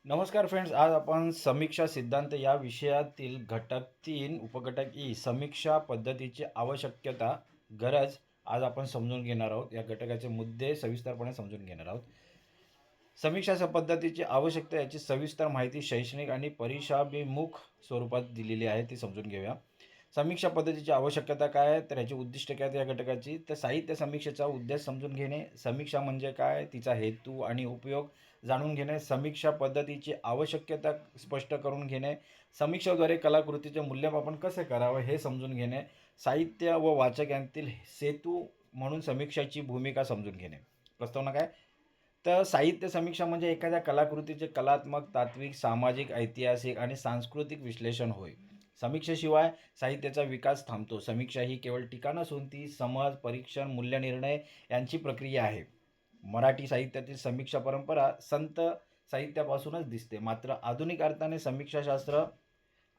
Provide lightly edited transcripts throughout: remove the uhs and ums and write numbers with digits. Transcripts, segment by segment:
नमस्कार फ्रेंड्स, आज आपण समीक्षा सिद्धांत या विषयातील घटक 3 उपघटक ई समीक्षा पद्धतीची आवश्यकता, गरज आज आपण समजून घेणार आहोत. या घटकाचे मुद्दे सविस्तरपणे समजून घेणार आहोत. समीक्षा पद्धतीची आवश्यकता याची सविस्तर माहिती शैक्षणिक आणि परीक्षाभिमुख स्वरूपात दिलेली आहे, ती समजून घेऊया. समीक्षा पद्धतीची आवश्यकता काय आहे, तर याची उद्दिष्ट काय या घटकाची, तर साहित्य समीक्षेचा उद्देश समजून घेणे, समीक्षा म्हणजे काय, तिचा हेतू आणि उपयोग जाणून घेणे, समीक्षा पद्धतीची आवश्यकता स्पष्ट करून घेणे, समीक्षेद्वारे कलाकृतीचे मूल्यमापन कसे करावे हे समजून घेणे, साहित्य व वाचक यांतील सेतू म्हणून समीक्षाची भूमिका समजून घेणे. प्रस्तावना काय, तर साहित्य समीक्षा म्हणजे एखाद्या कलाकृतीचे कलात्मक, तात्विक, सामाजिक, ऐतिहासिक आणि सांस्कृतिक विश्लेषण होय. समीक्षेशिवाय साहित्याचा विकास थांबतो. समीक्षा ही केवळ टीका नसून ती समज, परीक्षण, मूल्यनिर्णय यांची प्रक्रिया आहे. मराठी साहित्यातील समीक्षा परंपरा संत साहित्यापासूनच दिसते, मात्र आधुनिक अर्थाने समीक्षाशास्त्र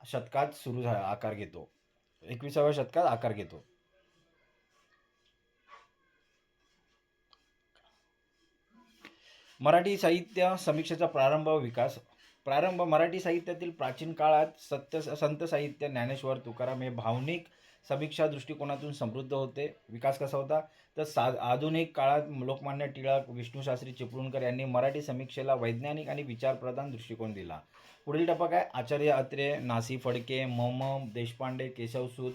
शतकात आकार घेतो, 21व्या शतकात आकार घेतो. मराठी साहित्य समीक्षेचा प्रारंभ व विकास. मराठी साहित्यातील प्राचीन काळात संत साहित्य ज्ञानेश्वर, तुकाराम हे भावनिक समीक्षा दृष्टिकोनातून समृद्ध होते. विकास कसा होता, तर आधुनिक काळात लोकमान्य टिळक, विष्णूशास्त्री चिपळूणकर यांनी मराठी समीक्षेला वैज्ञानिक आणि विचारप्रधान दृष्टिकोन दिला. पुढील टप्पा काय, आचार्य अत्रे, नासी फडके, देशपांडे, केशवसूत,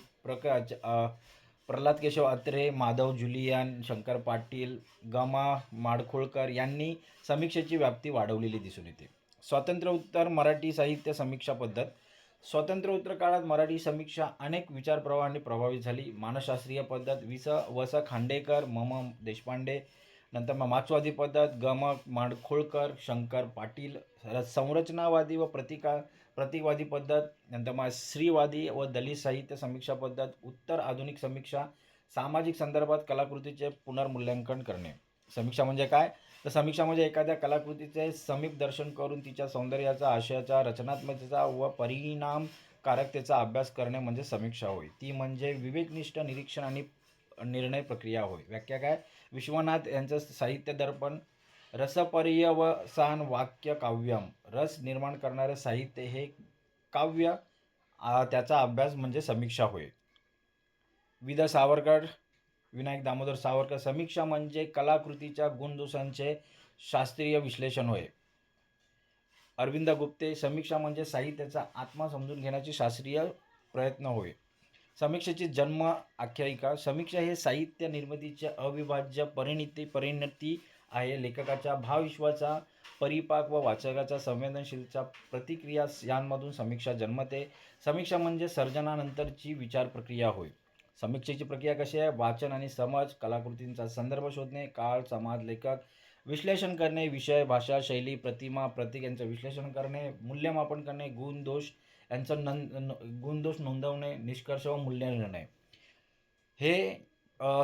प्रल्हाद केशव अत्रे, माधव जुलियन, शंकर पाटील, गमा माडखोळकर यांनी समीक्षेची व्याप्ती वाढवलेली दिसून येते. स्वातंत्र्योत्तर मराठी साहित्य समीक्षा पद्धत. स्वातंत्र्योत्तर काळात मराठी समीक्षा अनेक विचारप्रवाहांनी प्रभावित झाली. मानसशास्त्रीय पद्धत वस खांडेकर, देशपांडे, नंतर मार्क्सवादी पद्धत माडखोळकर, शंकर पाटील, संरचनावादी व प्रतीकवादी पद्धत, नंतर स्त्रीवादी व दलित साहित्य समीक्षा पद्धत, उत्तर आधुनिक समीक्षा, सामाजिक संदर्भात कलाकृतीचे पुनर्मूल्यांकन करणे. समीक्षा म्हणजे काय, तर समीक्षा म्हणजे एखाद्या कलाकृतीचे समीप दर्शन करून तिच्या सौंदर्याचा, आशयाचा, रचनात्मकतेचा व परिणामकारकतेचा अभ्यास करणे म्हणजे समीक्षा होय. ती म्हणजे विवेकनिष्ठ निरीक्षण आणि निर्णय प्रक्रिया होय. व्याख्या काय, विश्वनाथ यांचं साहित्य दर्पण. रसपर्यवसान वाक्य काव्यम. रस निर्माण करणारे साहित्य हे काव्य, त्याचा अभ्यास म्हणजे समीक्षा होय. विनायक दामोदर सावरकर. समीक्षा म्हणजे कलाकृतीच्या गुणदोषांचे शास्त्रीय विश्लेषण होय. अरविंद गुप्ते. समीक्षा म्हणजे साहित्याचा आत्मा समजून घेण्याचे शास्त्रीय प्रयत्न होय. समीक्षेची जन्म आख्यायिका. समीक्षा हे साहित्य निर्मितीचे अविभाज्य परिणती आहे. लेखकाच्या भावविश्वाचा परिपाक व वाचकाच्या संवेदनशीलता प्रतिक्रिया यांमधून समीक्षा जन्मते. समीक्षा म्हणजे सर्जनानंतरची विचार प्रक्रिया होय. समीक्षेची प्रक्रिया कशी आहे, वाचन आणि समज, कलाकृतींचा संदर्भ शोधणे, काळ, समाज, लेखक विश्लेषण करणे, विषय, भाषा, शैली, प्रतिमा, प्रतीक यांचं विश्लेषण करणे, मूल्यमापन करणे, गुणदोष नोंदवणे, निष्कर्ष व मूल्यनिर्णय हे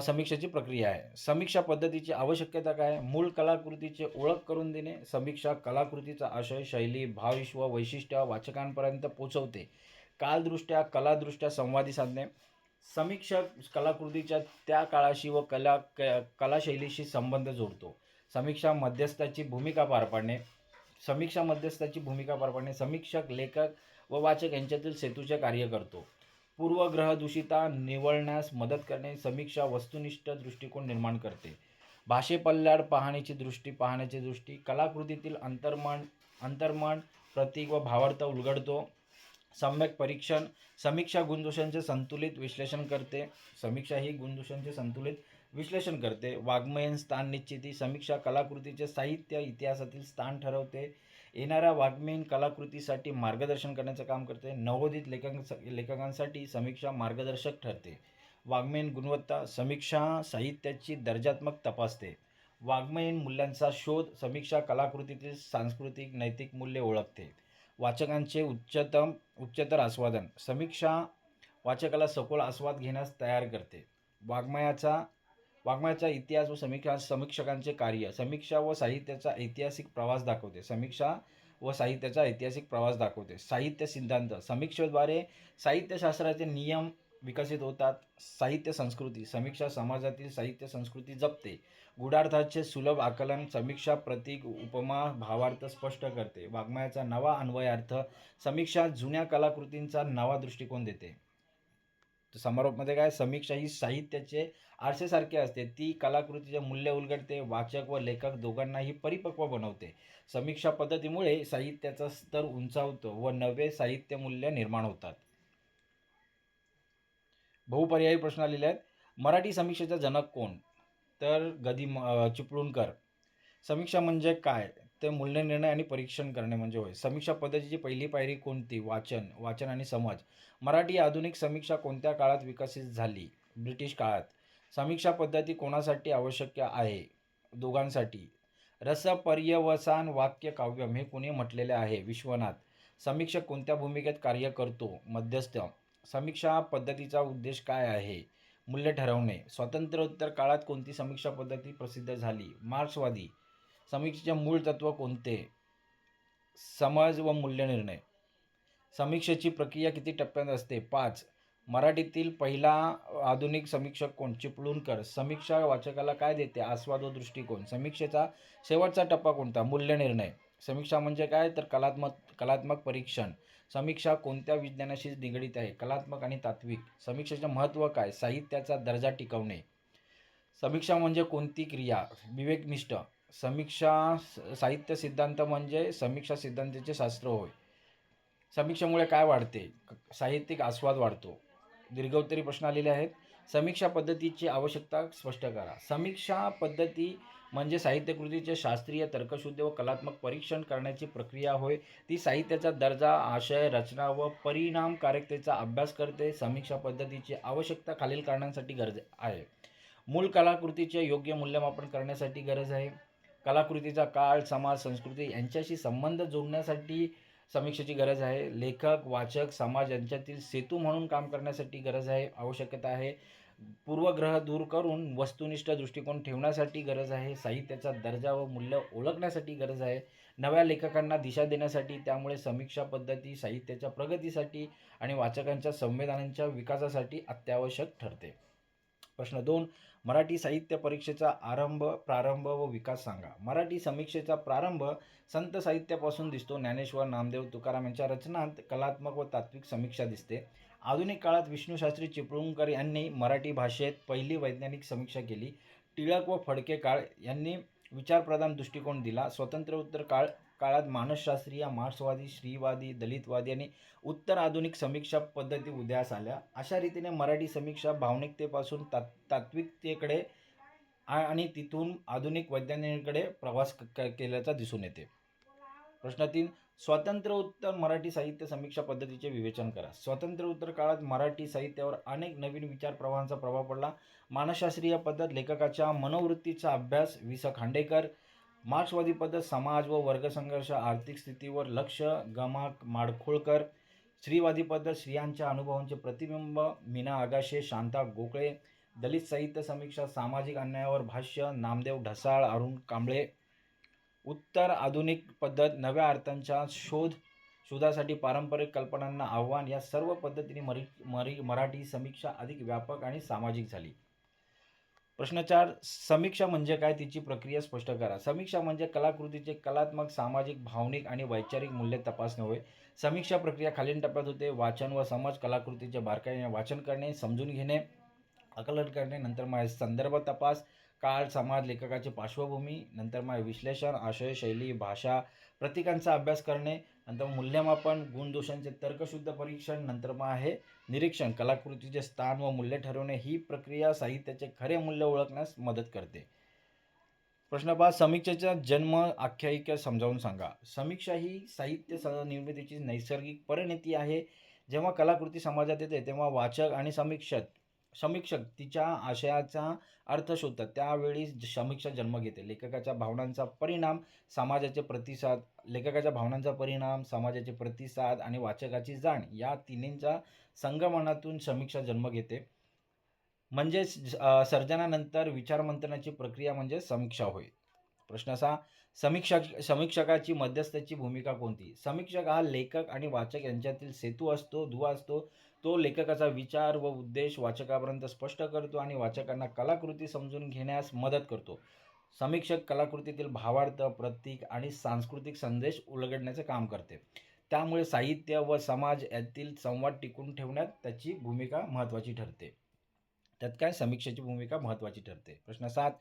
समीक्षेची प्रक्रिया आहे. समीक्षा पद्धतीची आवश्यकता काय, मूळ कलाकृतीची ओळख करून देणे. समीक्षा कलाकृतीचा आशय, शैली, भावविश्व, वैशिष्ट्य वाचकांपर्यंत पोचवते. कालदृष्ट्या, कलादृष्ट्या संवादी साधणे. समीक्षक कलाकृतीच्या त्या काळाशी व कलाशैलीशी संबंध जोडतो. समीक्षा मध्यस्थाची भूमिका पार पाडणे. समीक्षक लेखक व वाचक यांच्यातील सेतूचे कार्य करतो. पूर्वग्रहदूषिता निवळण्यास मदत करणे. समीक्षा वस्तुनिष्ठ दृष्टिकोन निर्माण करते. भाषेपल्याड पाहण्याची दृष्टी. कलाकृतीतील अंतर्मन, प्रतीक व भावार्थ उलगडतो. सम्यक परीक्षण. समीक्षा गुणदोषांचे संतुलित विश्लेषण करते. वाङ्मयीन स्थान निश्चिती. समीक्षा कलाकृतीचे साहित्य इतिहासातील स्थान ठरवते. येणाऱ्या वाङ्मयीन कलाकृतीसाठी मार्गदर्शन करण्याचं काम करते. नवोदित लेखकांसाठी समीक्षा मार्गदर्शक ठरते. वाङ्मयीन गुणवत्ता. समीक्षा साहित्याची दर्जात्मक तपासते. वाङ्मयीन मूल्यांचा शोध. समीक्षा कलाकृतीतील सांस्कृतिक, नैतिक मूल्ये ओळखते. वाचकांचे उच्चतर आस्वादन. समीक्षा वाचकाला सखोल आस्वाद घेण्यास तयार करते. वाङ्मयाचा इतिहास व समीक्षकांचे कार्य. समीक्षा व साहित्याचा ऐतिहासिक प्रवास दाखवते. साहित्य सिद्धांत. समीक्षेद्वारे साहित्यशास्त्राचे नियम विकसित होतात. साहित्य संस्कृती समीक्षा समाजातील साहित्य संस्कृती जपते. गूढार्थाचे सुलभ आकलन समीक्षा प्रतीक उपमा भावार्थ स्पष्ट करते. वाङ्मयाचा नवा अन्वयार्थ समीक्षा जुन्या कलाकृतींचा नवा दृष्टिकोन देते. तर समारोपमध्ये काय, समीक्षा ही साहित्याचे आरसेसारखे असते. ती कलाकृतीचे मूल्य उलगडते, वाचक व लेखक दोघांनाही परिपक्व बनवते. समीक्षा पद्धतीमुळे साहित्याचा स्तर उंचावतो व नवे साहित्य मूल्य निर्माण होतात. बहुपर्यायी प्रश्न आलेले आहेत. मराठी समीक्षेचा जनक कोण? तर चिपळूणकर. समीक्षा म्हणजे काय? ते मूल्यनिर्णय आणि परीक्षण करणे म्हणजे होय. समीक्षा पद्धतीची पहिली पायरी कोणती? वाचन आणि समज. मराठी आधुनिक समीक्षा कोणत्या काळात विकसित झाली? ब्रिटिश काळात. समीक्षा पद्धती कोणासाठी आवश्यक आहे? दोघांसाठी. रसपर्यवसान वाक्य काव्यम हे कोणी म्हटलेले आहे? विश्वनाथ. समीक्षक कोणत्या भूमिकेत कार्य करतो? मध्यस्थ. समीक्षा पद्धतीचा उद्देश काय आहे? मूल्य ठरवणे. स्वातंत्र्योत्तर काळात कोणती समीक्षा पद्धती प्रसिद्ध झाली? मार्क्सवादी. समीक्षेचे मूळ तत्व कोणते? समज व मूल्यनिर्णय. समीक्षेची प्रक्रिया किती टप्प्यात असते? 5. मराठीतील पहिला आधुनिक समीक्षक कोण? चिपळूणकर. समीक्षा वाचकाला काय देते? आस्वाद व दृष्टिकोन. समीक्षेचा शेवटचा टप्पा कोणता? मूल्यनिर्णय. समीक्षा म्हणजे काय? तर कलात्मक परीक्षण. समीक्षा कोणत्या विज्ञानाशी निगडीत आहे? कलात्मक आणि तात्विक. समीक्षेचे महत्त्व काय? साहित्याचा दर्जा टिकवणे. समीक्षा म्हणजे कोणती क्रिया? विवेकनिष्ठ. साहित्य सिद्धांत म्हणजे समीक्षा सिद्धांताचे शास्त्र होय. समीक्षेमुळे काय वाढते? साहित्यिक आस्वाद वाढतो. दीर्घोत्तरी प्रश्न आलेले आहेत. समीक्षा पद्धतीची आवश्यकता स्पष्ट करा. समीक्षा पद्धती म्हणजे साहित्यकृतीचे शास्त्रीय तर्कशुद्ध व कलात्मक परीक्षण करण्याची प्रक्रिया होय. ती साहित्याचा दर्जा, आशय, रचना व परिणामकारकतेचा अभ्यास करते. समीक्षा पद्धतीची आवश्यकता खालील कारणांसाठी गरज आहे. मूळ कलाकृतीचे योग्य मूल्यमापन करण्यासाठी गरज आहे. कलाकृतीचा काळ, समाज, संस्कृती यांच्याशी संबंध जोडण्यासाठी समीक्षेची गरज आहे. लेखक, वाचक, समाज यांच्यातील सेतू म्हणून काम करण्यासाठी गरज आहे, आवश्यकता आहे. पूर्वग्रह दूर करून वस्तुनिष्ठ दृष्टिकोन ठेवण्यासाठी गरज आहे. साहित्याचा दर्जा व मूल्य ओळखण्यासाठी गरज आहे. नव्या लेखकांना दिशा देण्यासाठी. त्यामुळे समीक्षा पद्धती साहित्याच्या प्रगतीसाठी आणि वाचकांच्या संवेदनांच्या विकासासाठी अत्यावश्यक ठरते. प्रश्न 2. मराठी साहित्य परीक्षेचा प्रारंभ व विकास सांगा. मराठी समीक्षेचा प्रारंभ संत साहित्यापासून दिसतो. ज्ञानेश्वर, नामदेव, तुकाराम यांच्या रचनांत कलात्मक व तात्विक समीक्षा दिसते. आधुनिक काळात विष्णूशास्त्री चिपळूणकर यांनी मराठी भाषेत पहिली वैज्ञानिक समीक्षा केली. टिळक व फडके यांनी विचारप्रधान दृष्टिकोन दिला. स्वातंत्र्योत्तर काळात मानसशास्त्रीय, मार्क्सवादी, स्त्रीवादी, दलितवादी आणि उत्तर आधुनिक समीक्षा पद्धती उदयास आल्या. अशा रीतीने मराठी समीक्षा भावनिकतेपासून तात्विकतेकडे आणि तिथून आधुनिक वैज्ञानिकतेकडे प्रवास केल्याचा दिसून येते. प्रश्न 3. स्वातंत्र्योत्तर मराठी साहित्य समीक्षा पद्धतीचे विवेचन करा. स्वातंत्र्योत्तर काळात मराठी साहित्यावर अनेक नवीन विचार प्रवाहांचा प्रभाव पडला. मानसशास्त्रीय पद्धत, लेखकाच्या मनोवृत्तीचा अभ्यास, वि. स. खांडेकर. मार्क्सवादी पद्धत, समाज व वर्गसंघर्ष, आर्थिक स्थितीवर लक्ष, ग. मा. माडखोलकर. स्त्रीवादी पद्धत, स्त्रियांच्या अनुभवांचे प्रतिबिंब, मीना आगाशे, शांता गोखळे. दलित साहित्य समीक्षा, सामाजिक अन्यायावर भाष्य, नामदेव ढसाळ, अरुण कांबळे. उत्तर आधुनिक पद्धत, नव्या अर्थांच्या शोधासाठी पारंपरिक कल्पनांना आव्हान. या सर्व पद्धतीने मराठी समीक्षा अधिक व्यापक आणि सामाजिक झाली. प्रश्न 4. समीक्षा म्हणजे काय? तिची प्रक्रिया स्पष्ट करा. समीक्षा म्हणजे कलाकृतीचे कलात्मक, सामाजिक, भावनिक आणि वैचारिक मूल्य तपासणे होय. समीक्षा प्रक्रिया खालील टप्प्यात होते. वाचन व समज, कलाकृतीचे बारकाईने वाचन करणे, समजून घेणे, आकलन करणे. नंतर संदर्भ तपास, काळ, समाज, लेखकाची पार्श्वभूमी. नंतर विश्लेषण, आशय, शैली, भाषा, प्रतीकांचा अभ्यास करणे. नंतर मूल्यमापन, गुणदोषांचे तर्कशुद्ध परीक्षण. नंतर आहे निरीक्षण, कलाकृतीचे स्थान व मूल्य ठरवणे. ही प्रक्रिया साहित्याचे खरे मूल्य ओळखण्यास मदत करते. प्रश्न 5. समीक्षेचा जन्म आख्यायिका समजावून सांगा. समीक्षा ही साहित्य निर्मितीची नैसर्गिक परिणती आहे. जेव्हा कलाकृती समाजात येते तेव्हा वाचक आणि समीक्षक तिच्या आशयाचा अर्थ शोधतात. त्यावेळी समीक्षा जन्म घेते. लेखकाच्या भावनांचा परिणाम, समाजाचे प्रतिसाद आणि वाचकाची जाण या तिन्हींच्या संगमनातून समीक्षा जन्म घेते. म्हणजेच सर्जनानंतर विचारमंथनाची प्रक्रिया म्हणजे समीक्षा होय. प्रश्न 6. समीक्षकाची मध्यस्थाची भूमिका कोणती? समीक्षक हा लेखक आणि वाचक यांच्यातील सेतू असतो, दुवा असतो. तो लेखकाचा विचार व उद्देश वाचकापर्यंत स्पष्ट करतो आणि वाचकांना कलाकृती समजून घेण्यास मदत करतो. समीक्षक कलाकृतीतील भावार्थ, प्रतीक आणि सांस्कृतिक संदेश उलगडण्याचे काम करते. त्यामुळे साहित्य व समाज यातील संवाद टिकून ठेवण्यात त्याची भूमिका महत्त्वाची ठरते. त्यात काय समीक्षेची भूमिका महत्त्वाची ठरते. प्रश्न 7.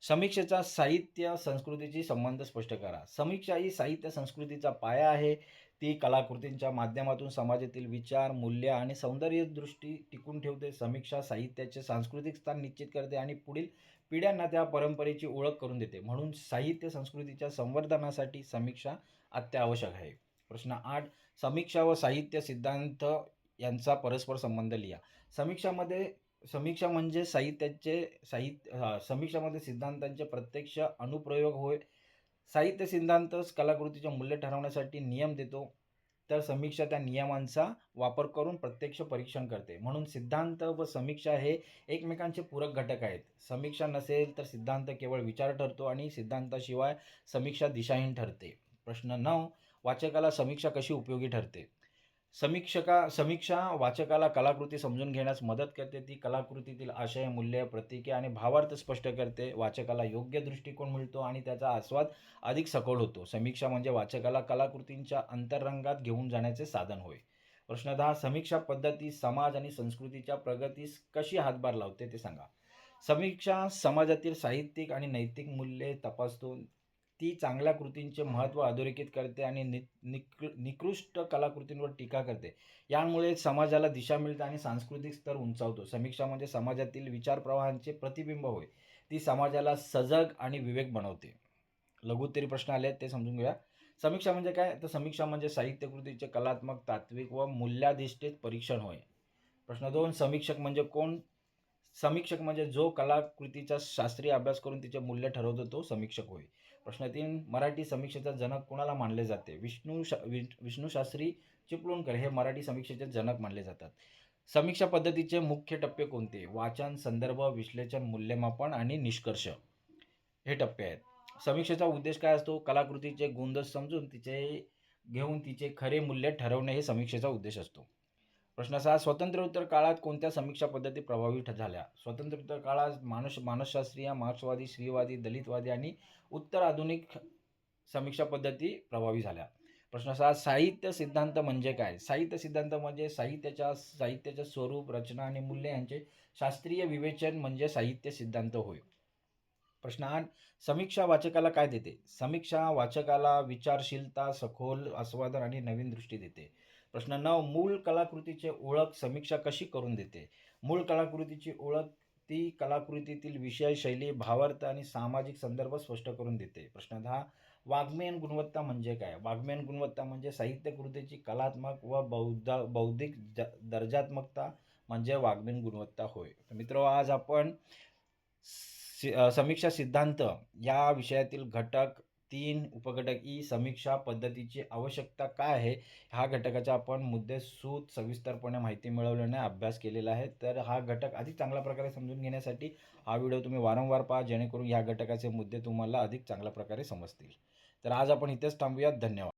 समीक्षेचा साहित्य संस्कृतीशी संबंध स्पष्ट करा. समीक्षा ही साहित्य संस्कृतीचा पाया आहे. ती कलाकृतींच्या माध्यमातून समाजातील विचार, मूल्य आणि सौंदर्य दृष्टी टिकून ठेवते. समीक्षा साहित्याचे सांस्कृतिक स्थान निश्चित करते आणि पुढील पिढ्यांना त्या परंपरेची ओळख करून देते. म्हणून साहित्य संस्कृतीच्या संवर्धनासाठी समीक्षा अत्यावश्यक आहे. प्रश्न 8. समीक्षा व साहित्य सिद्धांत यांचा परस्पर संबंध लिहा. समीक्षा म्हणजे समीक्षामध्ये सिद्धांतांचे प्रत्यक्ष अनुप्रयोग होय. साहित्य सिद्धांतच कलाकृतीचे मूल्य ठरवण्यासाठी नियम देतो, तर समीक्षा त्या नियमांचा वापर करून प्रत्यक्ष परीक्षण करते. म्हणून सिद्धांत व समीक्षा हे एकमेकांचे पूरक घटक आहेत. समीक्षा नसेल तर सिद्धांत केवळ विचार ठरतो आणि सिद्धांताशिवाय समीक्षा दिशाहीन ठरते. प्रश्न 9. वाचकाला समीक्षा कशी उपयोगी ठरते. समीक्षा वाचकाला कलाकृती समजून घेण्यास मदत करते. ती कलाकृतीतील आशय, मूल्य, प्रतीके आणि भावार्थ स्पष्ट करते. वाचकाला योग्य दृष्टिकोन मिळतो आणि त्याचा आस्वाद अधिक सखोल होतो. समीक्षा म्हणजे वाचकाला कलाकृतींच्या अंतरंगात घेऊन जाण्याचे साधन होय. प्रश्न 10. समीक्षा पद्धती समाज आणि संस्कृतीच्या प्रगतीस कशी हातभार लावते ते सांगा. समीक्षा समाजातील साहित्यिक आणि नैतिक मूल्ये तपासतो. ती चांगल्या कृतींचे महत्त्व अधोरेखित करते आणि निकृष्ट कलाकृतींवर टीका करते. यामुळे समाजाला दिशा मिळते आणि सांस्कृतिक स्तर उंचावतो. समीक्षा म्हणजे समाजातील विचारप्रवाहांचे प्रतिबिंब होय. ती समाजाला सजग आणि विवेक बनवते. लघुत्तरी प्रश्न आले ते समजून घेऊया. समीक्षा म्हणजे काय, तर समीक्षा म्हणजे साहित्यकृतीचे कलात्मक, तात्विक व मूल्याधिष्ठित परीक्षण होय. प्रश्न 2. समीक्षक म्हणजे कोण. समीक्षक म्हणजे जो कलाकृतीचा शास्त्रीय अभ्यास करून तिचे मूल्य ठरवतो तो समीक्षक होय. प्रश्न 3. मराठी समीक्षेचा जनक कोणाला मानले जाते. विष्णूशास्त्री चिपळूणकर हे मराठी समीक्षेचे जनक मानले जातात. समीक्षा पद्धतीचे मुख्य टप्पे कोणते. वाचन, संदर्भ, विश्लेषण, मूल्यमापन आणि निष्कर्ष हे टप्पे आहेत. समीक्षेचा उद्देश काय असतो. कलाकृतीचे गुणधर्म समजून तिचे खरे मूल्य ठरवणे हे समीक्षेचा उद्देश असतो. प्रश्न 6. स्वातंत्र्योत्तर काळात कोणत्या समीक्षा पद्धती प्रभावी झाल्या. स्वातंत्र्योत्तर काळात मानसशास्त्रीय, मार्क्सवादी, स्त्रीवादी, दलितवादी आणि उत्तर आधुनिक समीक्षा पद्धती प्रभावी झाल्या. प्रश्न 7. साहित्य सिद्धांत म्हणजे काय. साहित्य सिद्धांत म्हणजे साहित्याचे स्वरूप, रचना आणि मूल्य यांचे शास्त्रीय विवेचन म्हणजे साहित्य सिद्धांत होय. प्रश्न 8. समीक्षा वाचकाला काय देते. समीक्षा वाचकाला विचारशीलता, सखोल आस्वादन आणि नवीन दृष्टी देते. प्रश्न 9. मूळ कलाकृतीची ओळख समीक्षा कशी करून देते. मूळ कलाकृतीची ओळख ती कलाकृतीतील विषय, शैली, भावार्थ आणि सामाजिक संदर्भ स्पष्ट करून देते. प्रश्न 10. वाङ्मयीन गुणवत्ता म्हणजे काय. वाङ्मयीन गुणवत्ता म्हणजे साहित्यकृतीची कलात्मक व बौद्धिक दर्जात्मकता म्हणजे वाङ्मयीन गुणवत्ता होय. तर मित्र, आज आपण समीक्षा सिद्धांत या विषयातील घटक 3 उपघटक ई समीक्षा पद्धतीची आवश्यकता काय आहे ह्या घटकाचा आपण मुद्देसूद सविस्तरपणे माहिती मिळवल्याने अभ्यास केलेला आहे. तर हा घटक अधिक चांगल्या प्रकारे समजून घेण्यासाठी हा व्हिडिओ तुम्ही वारंवार पहा, जेणेकरून ह्या घटकाचे मुद्दे तुम्हाला अधिक चांगल्या प्रकारे समजतील. तर आज आपण इथेच थांबूयात. धन्यवाद.